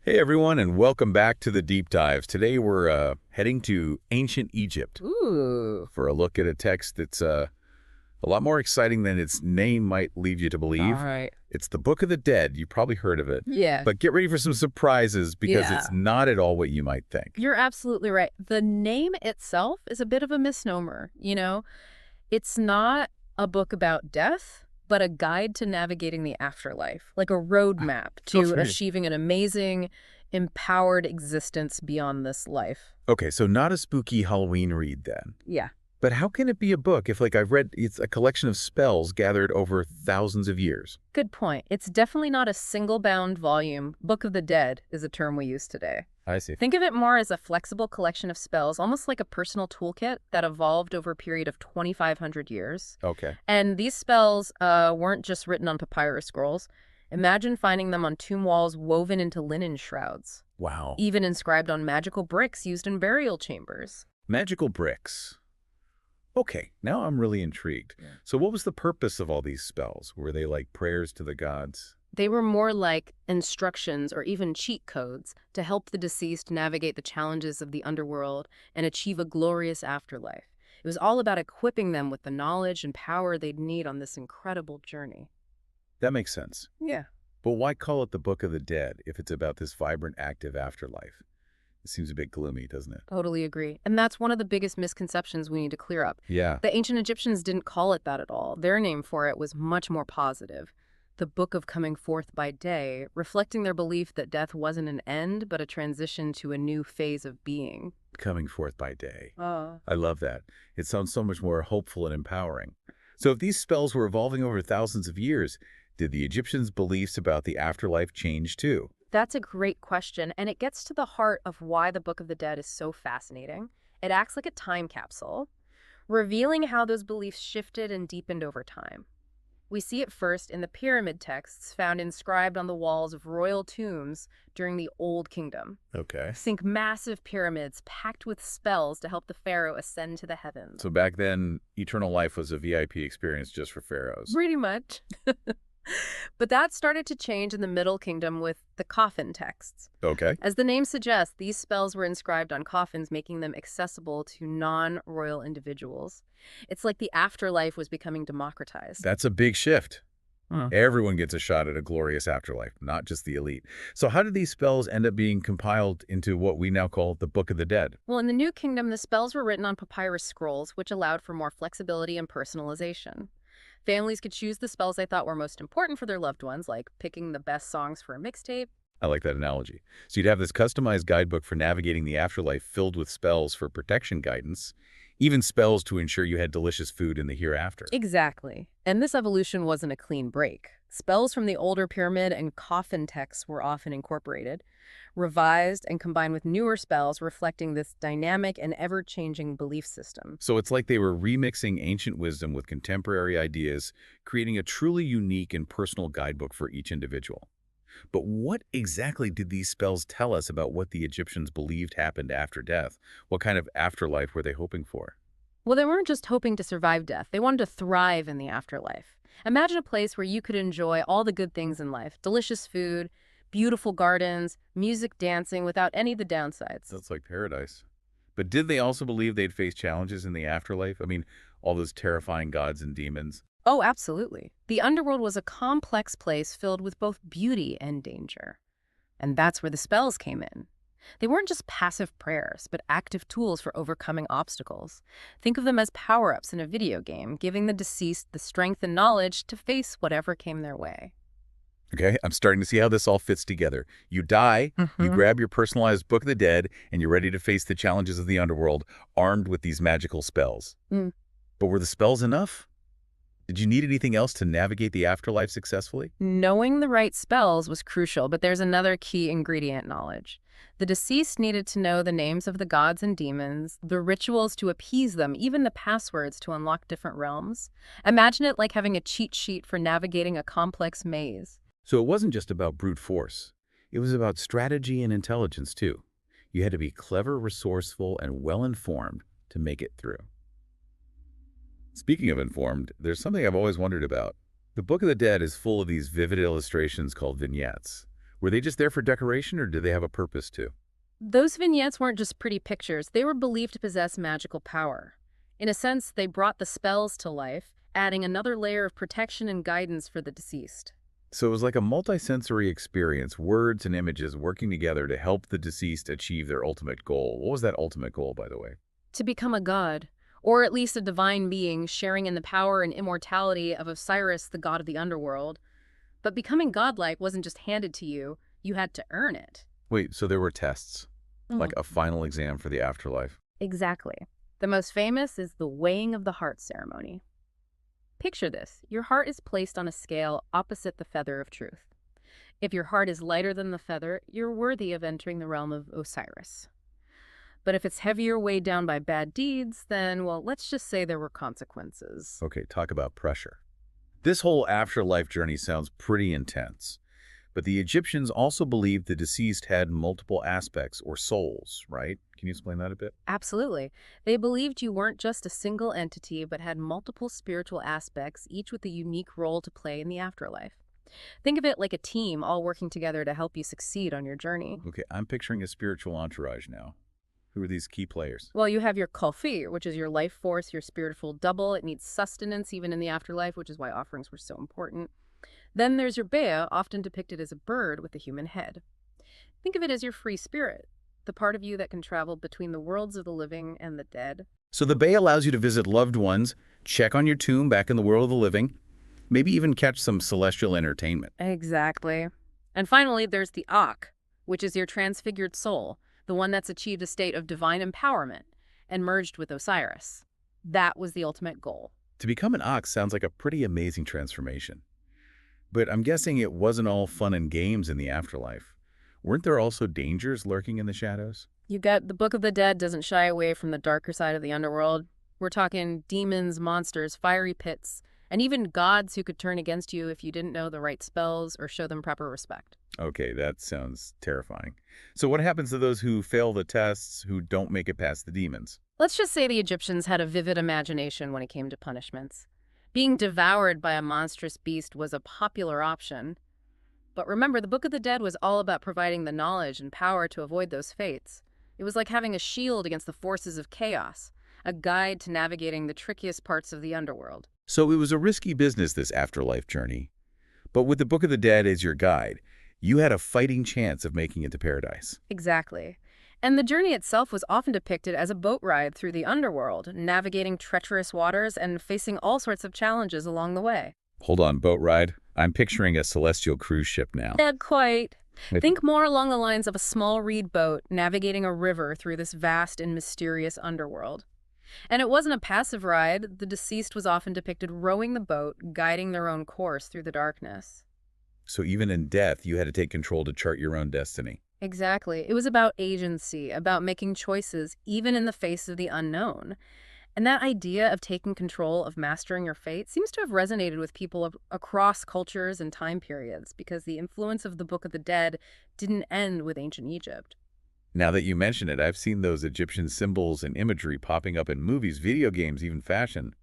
Hey everyone, and welcome back to the Deep Dives. Today we're heading to ancient Egypt Ooh. for a look at a text that's a lot more exciting than its name might lead you to All believe. right. It's the Book of the Dead. You probably heard of it. Yeah. But get ready for some surprises because Yeah. it's not at all what you might think. You're absolutely right. The name itself is a bit of a misnomer, It's not a book about death, but a guide to navigating the afterlife, like a roadmap to Okay. achieving an amazing, empowered existence beyond this life. Okay, so not a spooky Halloween read then. Yeah. But how can it be a book if, like I've read, it's a collection of spells gathered over thousands of years? Good point. It's definitely not a single-bound volume. Book of the Dead is a term we use today. I see. Think of it more as a flexible collection of spells, almost like a personal toolkit that evolved over a period of 2,500 years. Okay. And these spells weren't just written on papyrus scrolls. Imagine finding them on tomb walls woven into linen shrouds, Wow. even inscribed on magical bricks used in burial chambers. Magical bricks. Okay, now I'm really intrigued. Yeah. So what was the purpose of all these spells? Were they like prayers to the gods? They were more like instructions or even cheat codes to help the deceased navigate the challenges of the underworld and achieve a glorious afterlife. It was all about equipping them with the knowledge and power they'd need on this incredible journey. That makes sense. Yeah. But why call it the Book of the Dead if it's about this vibrant, active afterlife? It seems a bit gloomy, doesn't it? Totally agree. And that's one of the biggest misconceptions we need to clear up. Yeah. The ancient Egyptians didn't call it that at all. Their name for it was much more positive. The Book of Coming Forth by Day, reflecting their belief that death wasn't an end, but a transition to a new phase of being. Coming forth by day. Oh. I love that. It sounds so much more hopeful and empowering. So if these spells were evolving over thousands of years, did the Egyptians' beliefs about the afterlife change too? That's a great question, and it gets to the heart of why the Book of the Dead is so fascinating. It acts like a time capsule, revealing how those beliefs shifted and deepened over time. We see it first in the pyramid texts found inscribed on the walls of royal tombs during the Old Kingdom. Okay. Think massive pyramids packed with spells to help the pharaoh ascend to the heavens. So back then, eternal life was a VIP experience just for pharaohs. Pretty much. But that started to change in the Middle Kingdom with the coffin texts. Okay. As the name suggests, these spells were inscribed on coffins, making them accessible to non-royal individuals. It's like the afterlife was becoming democratized. That's a big shift. Huh. Everyone gets a shot at a glorious afterlife, not just the elite. So how did these spells end up being compiled into what we now call the Book of the Dead? Well, in the New Kingdom, the spells were written on papyrus scrolls, which allowed for more flexibility and personalization. Families could choose the spells they thought were most important for their loved ones, like picking the best songs for a mixtape. I like that analogy. So you'd have this customized guidebook for navigating the afterlife filled with spells for protection guidance, even spells to ensure you had delicious food in the hereafter. Exactly. And this evolution wasn't a clean break. Spells from the older pyramid and coffin texts were often incorporated, revised, and combined with newer spells reflecting this dynamic and ever-changing belief system. So it's like they were remixing ancient wisdom with contemporary ideas, creating a truly unique and personal guidebook for each individual. But what exactly did these spells tell us about what the Egyptians believed happened after death? What kind of afterlife were they hoping for? Well, they weren't just hoping to survive death. They wanted to thrive in the afterlife. Imagine a place where you could enjoy all the good things in life: delicious food, beautiful gardens, music, dancing, without any of the downsides. That's like paradise. But did they also believe they'd face challenges in the afterlife? I mean, all those terrifying gods and demons. Oh, absolutely. The underworld was a complex place filled with both beauty and danger. And that's where the spells came in. They weren't just passive prayers, but active tools for overcoming obstacles. Think of them as power-ups in a video game, giving the deceased the strength and knowledge to face whatever came their way. Okay, I'm starting to see how this all fits together. You die, you grab your personalized Book of the Dead, and you're ready to face the challenges of the underworld, armed with these magical spells. Mm. But were the spells enough? Did you need anything else to navigate the afterlife successfully? Knowing the right spells was crucial, but there's another key ingredient: knowledge. The deceased needed to know the names of the gods and demons, the rituals to appease them, even the passwords to unlock different realms. Imagine it like having a cheat sheet for navigating a complex maze. So it wasn't just about brute force. It was about strategy and intelligence, too. You had to be clever, resourceful, and well-informed to make it through. Speaking of informed, there's something I've always wondered about. The Book of the Dead is full of these vivid illustrations called vignettes. Were they just there for decoration, or did they have a purpose too? Those vignettes weren't just pretty pictures, they were believed to possess magical power. In a sense, they brought the spells to life, adding another layer of protection and guidance for the deceased. So it was like a multisensory experience, words and images working together to help the deceased achieve their ultimate goal. What was that ultimate goal, by the way? To become a god, or at least a divine being sharing in the power and immortality of Osiris, the god of the underworld. But becoming godlike wasn't just handed to you, you had to earn it. Wait, so there were tests, Mm. like a final exam for the afterlife. Exactly. The most famous is the weighing of the heart ceremony. Picture this. Your heart is placed on a scale opposite the feather of truth. If your heart is lighter than the feather, you're worthy of entering the realm of Osiris. But if it's heavier, weighed down by bad deeds, then, well, let's just say there were consequences. Okay, talk about pressure. This whole afterlife journey sounds pretty intense, but the Egyptians also believed the deceased had multiple aspects or souls, right? Can you explain that a bit? Absolutely. They believed you weren't just a single entity, but had multiple spiritual aspects, each with a unique role to play in the afterlife. Think of it like a team all working together to help you succeed on your journey. Okay, I'm picturing a spiritual entourage now. Who are these key players? Well, you have your Kofi, which is your life force, your spiritual double. It needs sustenance even in the afterlife, which is why offerings were so important. Then there's your Bea, often depicted as a bird with a human head. Think of it as your free spirit, the part of you that can travel between the worlds of the living and the dead. So the Bay allows you to visit loved ones, check on your tomb back in the world of the living, maybe even catch some celestial entertainment. Exactly. And finally, there's the Ak, which is your transfigured soul, the one that's achieved a state of divine empowerment and merged with Osiris. That was the ultimate goal. To become an ox sounds like a pretty amazing transformation. But I'm guessing it wasn't all fun and games in the afterlife. Weren't there also dangers lurking in the shadows? You get the Book of the Dead doesn't shy away from the darker side of the underworld. We're talking demons, monsters, fiery pits, and even gods who could turn against you if you didn't know the right spells or show them proper respect. Okay, that sounds terrifying. So what happens to those who fail the tests, who don't make it past the demons? Let's just say the Egyptians had a vivid imagination when it came to punishments. Being devoured by a monstrous beast was a popular option. But remember, the Book of the Dead was all about providing the knowledge and power to avoid those fates. It was like having a shield against the forces of chaos, a guide to navigating the trickiest parts of the underworld. So it was a risky business, this afterlife journey. But with the Book of the Dead as your guide, you had a fighting chance of making it to paradise. Exactly. And the journey itself was often depicted as a boat ride through the underworld, navigating treacherous waters and facing all sorts of challenges along the way. Hold on, boat ride. I'm picturing a celestial cruise ship now. Not quite. It- Think more along the lines of a small reed boat navigating a river through this vast and mysterious underworld. And it wasn't a passive ride. The deceased was often depicted rowing the boat, guiding their own course through the darkness. So even in death, you had to take control to chart your own destiny. Exactly. It was about agency, about making choices, even in the face of the unknown. And that idea of taking control, of mastering your fate, seems to have resonated with people across cultures and time periods, because the influence of the Book of the Dead didn't end with ancient Egypt. Now that you mention it, I've seen those Egyptian symbols and imagery popping up in movies, video games, even fashion.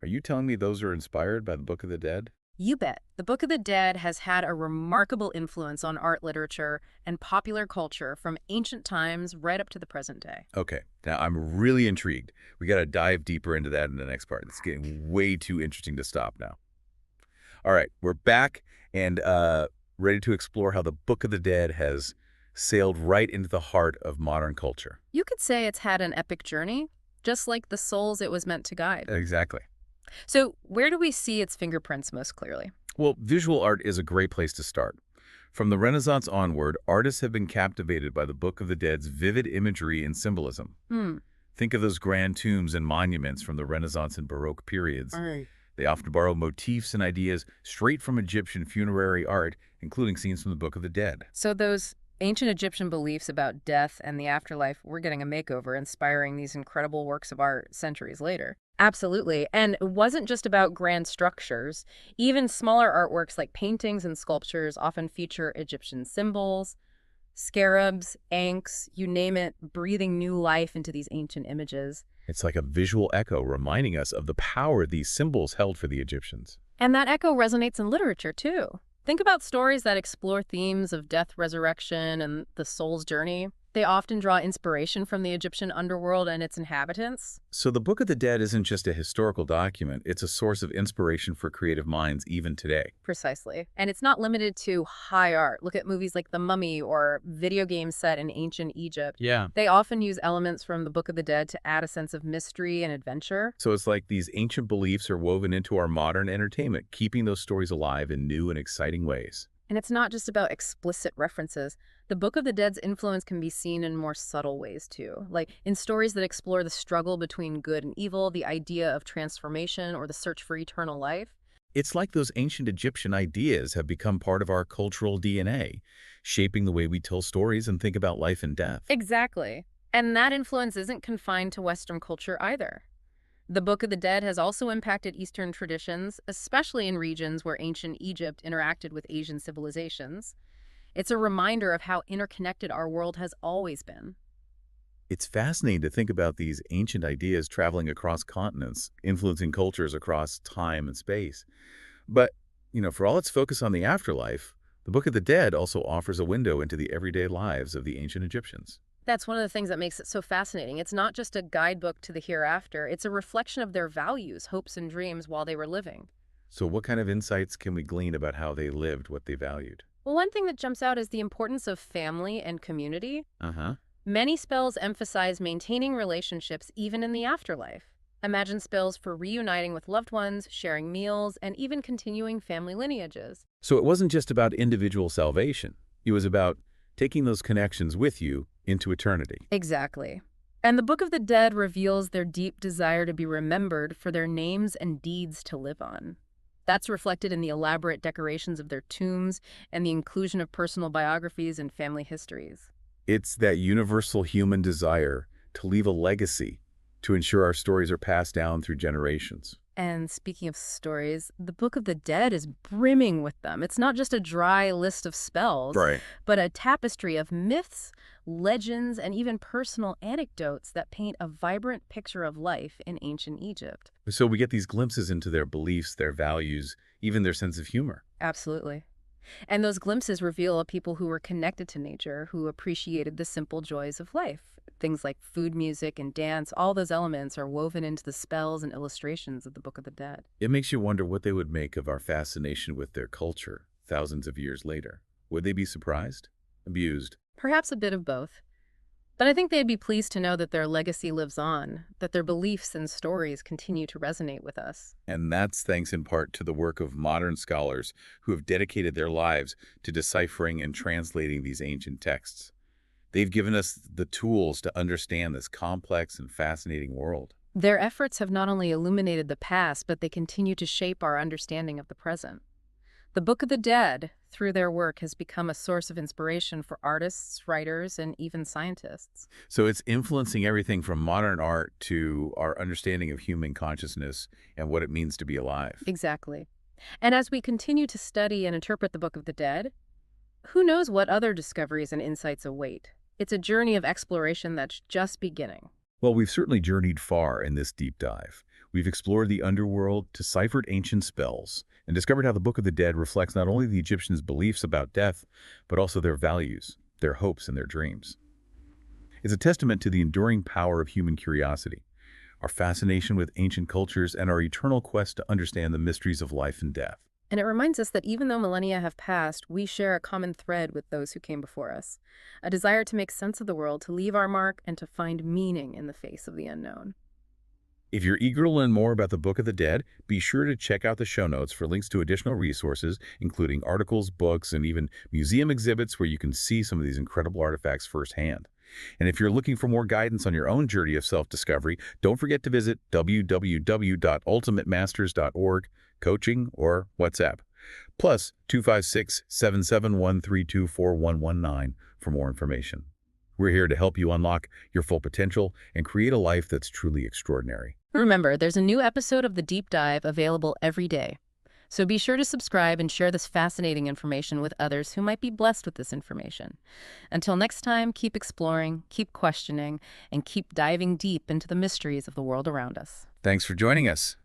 Are you telling me those are inspired by the Book of the Dead? You bet. The Book of the Dead has had a remarkable influence on art, literature, and popular culture from ancient times right up to the present day. Okay, now I'm really intrigued. We got to dive deeper into that in the next part. It's getting way too interesting to stop now. All right, we're back and ready to explore how the Book of the Dead has sailed right into the heart of modern culture. You could say it's had an epic journey, just like the souls it was meant to guide. Exactly. So, where do we see its fingerprints most clearly? Well, visual art is a great place to start. From the Renaissance onward, artists have been captivated by the Book of the Dead's vivid imagery and symbolism. Hmm. Think of those grand tombs and monuments from the Renaissance and Baroque periods. All right. They often borrow motifs and ideas straight from Egyptian funerary art, including scenes from the Book of the Dead. So those ancient Egyptian beliefs about death and the afterlife were getting a makeover, inspiring these incredible works of art centuries later. Absolutely. And it wasn't just about grand structures. Even smaller artworks like paintings and sculptures often feature Egyptian symbols, scarabs, ankhs, you name it, breathing new life into these ancient images. It's like a visual echo reminding us of the power these symbols held for the Egyptians. And that echo resonates in literature, too. Think about stories that explore themes of death, resurrection, and the soul's journey. They often draw inspiration from the Egyptian underworld and its inhabitants. So the Book of the Dead isn't just a historical document, it's a source of inspiration for creative minds even today. Precisely. And it's not limited to high art. Look at movies like The Mummy or video games set in ancient Egypt. Yeah. They often use elements from the Book of the Dead to add a sense of mystery and adventure. So it's like these ancient beliefs are woven into our modern entertainment, keeping those stories alive in new and exciting ways. And it's not just about explicit references. The Book of the Dead's influence can be seen in more subtle ways, too, like in stories that explore the struggle between good and evil, the idea of transformation, or the search for eternal life. It's like those ancient Egyptian ideas have become part of our cultural DNA, shaping the way we tell stories and think about life and death. Exactly. And that influence isn't confined to Western culture either. The Book of the Dead has also impacted Eastern traditions, especially in regions where ancient Egypt interacted with Asian civilizations. It's a reminder of how interconnected our world has always been. It's fascinating to think about these ancient ideas traveling across continents, influencing cultures across time and space. But, for all its focus on the afterlife, the Book of the Dead also offers a window into the everyday lives of the ancient Egyptians. That's one of the things that makes it so fascinating. It's not just a guidebook to the hereafter, it's a reflection of their values, hopes, and dreams while they were living. So what kind of insights can we glean about how they lived what they valued? Well, one thing that jumps out is the importance of family and community. Uh-huh. Many spells emphasize maintaining relationships even in the afterlife. Imagine spells for reuniting with loved ones, sharing meals, and even continuing family lineages. So it wasn't just about individual salvation. It was about taking those connections with you into eternity. Exactly. And the Book of the Dead reveals their deep desire to be remembered for their names and deeds to live on. That's reflected in the elaborate decorations of their tombs and the inclusion of personal biographies and family histories. It's that universal human desire to leave a legacy, to ensure our stories are passed down through generations. And speaking of stories, the Book of the Dead is brimming with them. It's not just a dry list of spells, Right. but a tapestry of myths, legends, and even personal anecdotes that paint a vibrant picture of life in ancient Egypt. So we get these glimpses into their beliefs, their values, even their sense of humor. Absolutely. And those glimpses reveal a people who were connected to nature, who appreciated the simple joys of life. Things like food, music, and dance, all those elements are woven into the spells and illustrations of the Book of the Dead. It makes you wonder what they would make of our fascination with their culture thousands of years later. Would they be surprised? Abused? Perhaps a bit of both. But I think they'd be pleased to know that their legacy lives on, that their beliefs and stories continue to resonate with us. And that's thanks in part to the work of modern scholars who have dedicated their lives to deciphering and translating these ancient texts. They've given us the tools to understand this complex and fascinating world. Their efforts have not only illuminated the past, but they continue to shape our understanding of the present. The Book of the Dead, through their work, has become a source of inspiration for artists, writers, and even scientists. So it's influencing everything from modern art to our understanding of human consciousness and what it means to be alive. Exactly. And as we continue to study and interpret the Book of the Dead, who knows what other discoveries and insights await? It's a journey of exploration that's just beginning. Well, we've certainly journeyed far in this deep dive. We've explored the underworld, deciphered ancient spells, and discovered how the Book of the Dead reflects not only the Egyptians' beliefs about death, but also their values, their hopes, and their dreams. It's a testament to the enduring power of human curiosity, our fascination with ancient cultures, and our eternal quest to understand the mysteries of life and death. And it reminds us that even though millennia have passed, we share a common thread with those who came before us, a desire to make sense of the world, to leave our mark, and to find meaning in the face of the unknown. If you're eager to learn more about the Book of the Dead, be sure to check out the show notes for links to additional resources, including articles, books, and even museum exhibits where you can see some of these incredible artifacts firsthand. And if you're looking for more guidance on your own journey of self-discovery, don't forget to visit www.ultimatemasters.org, coaching, or WhatsApp. Plus 256-771-324-119 for more information. We're here to help you unlock your full potential and create a life that's truly extraordinary. Remember, there's a new episode of The Deep Dive available every day. So be sure to subscribe and share this fascinating information with others who might be blessed with this information. Until next time, keep exploring, keep questioning, and keep diving deep into the mysteries of the world around us. Thanks for joining us.